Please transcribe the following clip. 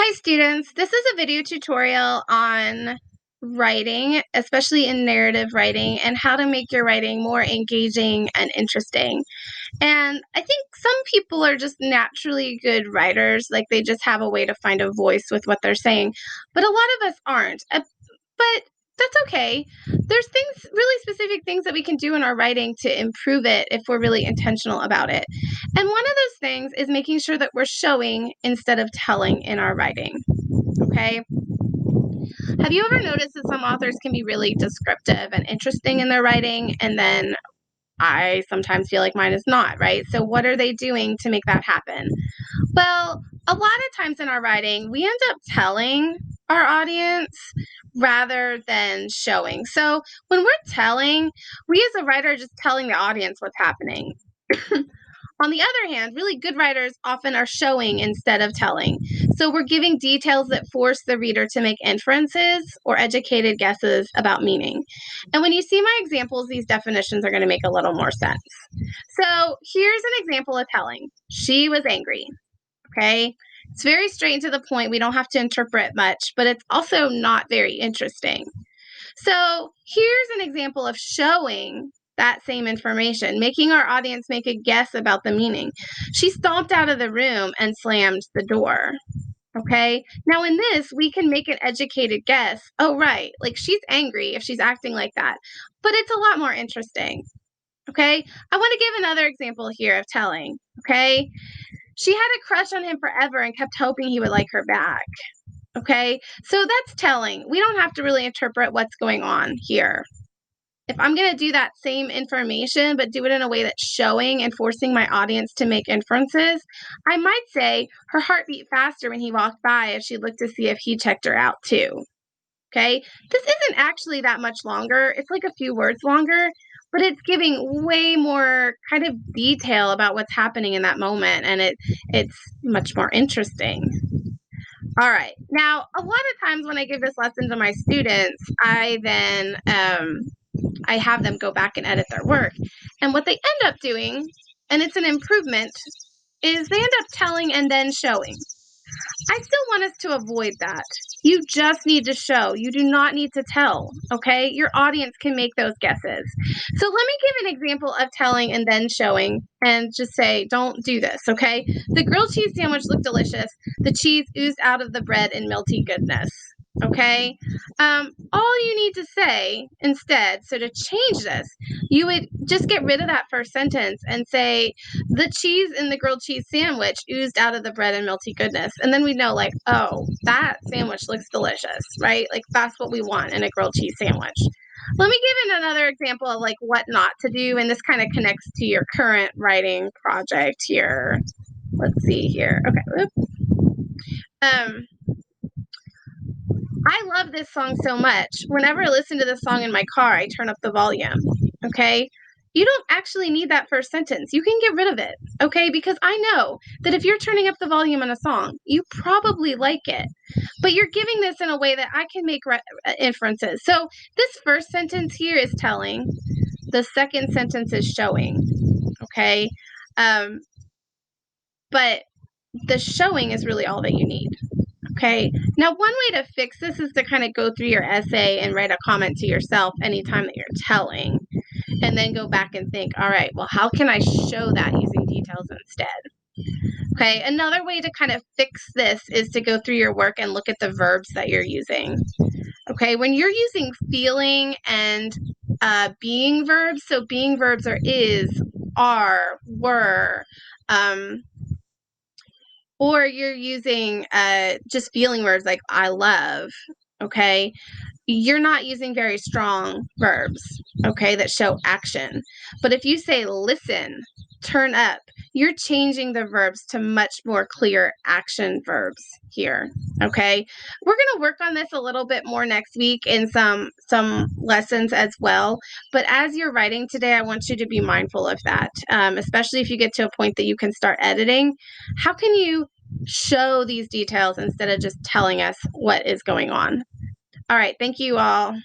Hi students, this is a video tutorial on writing, especially in narrative writing, and how to make your writing more engaging and interesting. And I think some people are just naturally good writers, like they just have a way to find a voice with what they're saying, but a lot of us aren't. But that's okay. There's really specific things that we can do in our writing to improve it if we're really intentional about it. And one of those things is making sure that we're showing instead of telling in our writing. Okay. Have you ever noticed that some authors can be really descriptive and interesting in their writing, and then I sometimes feel like mine is not, right? So what are they doing to make that happen? Well, a lot of times in our writing, we end up telling our audience rather than showing. So when we're telling, we as a writer are just telling the audience what's happening. On the other hand, really good writers often are showing instead of telling. So we're giving details that force the reader to make inferences or educated guesses about meaning. And when you see my examples, these definitions are going to make a little more sense. So here's an example of telling. She was angry. Okay. It's very straight and to the point. We don't have to interpret much, but it's also not very interesting. So here's an example of showing that same information, making our audience make a guess about the meaning. She stomped out of the room and slammed the door. Okay. Now, in this, we can make an educated guess. Oh, right. Like she's angry if she's acting like that, but it's a lot more interesting. Okay. I want to give another example here of telling. Okay. She had a crush on him forever and kept hoping he would like her back. Okay. So that's telling. We don't have to really interpret what's going on here. If I'm going to do that same information, but do it in a way that's showing and forcing my audience to make inferences, I might say her heart beat faster when he walked by as she looked to see if he checked her out too. Okay. This isn't actually that much longer. It's like a few words longer, but it's giving way more kind of detail about what's happening in that moment. And it's much more interesting. All right. Now, a lot of times when I give this lesson to my students, I have them go back and edit their work. And what they end up doing, and it's an improvement, is they end up telling and then showing. I still want us to avoid that. You just need to show. You do not need to tell, okay? Your audience can make those guesses. So let me give an example of telling and then showing and just say, don't do this, okay? The grilled cheese sandwich looked delicious. The cheese oozed out of the bread in melty goodness, okay? All you need to say instead, so to change this, you would just get rid of that first sentence and say, the cheese in the grilled cheese sandwich oozed out of the bread and melty goodness. And then we know, like, oh, that sandwich looks delicious, right? Like, that's what we want in a grilled cheese sandwich. Let me give another example of like what not to do. And this kind of connects to your current writing project here. Let's see here. Okay. I love this song so much. Whenever I listen to this song in my car, I turn up the volume. Okay. You don't actually need that first sentence. You can get rid of it. Okay. Because I know that if you're turning up the volume in a song, you probably like it. But you're giving this in a way that I can make inferences. So this first sentence here is telling, the second sentence is showing. Okay. But the showing is really all that you need. Okay. Now, one way to fix this is to kind of go through your essay and write a comment to yourself anytime that you're telling, and then go back and think, all right, well, how can I show that using details instead? Okay. Another way to kind of fix this is to go through your work and look at the verbs that you're using. Okay. When you're using feeling and being verbs, so being verbs are is, are, were, or you're using just feeling words like I love, okay, you're not using very strong verbs, okay, that show action. But if you say listen, turn up, you're changing the verbs to much more clear action verbs here, okay? We're going to work on this a little bit more next week in some lessons as well. But as you're writing today, I want you to be mindful of that, especially if you get to a point that you can start editing. How can you show these details instead of just telling us what is going on? All right. Thank you all.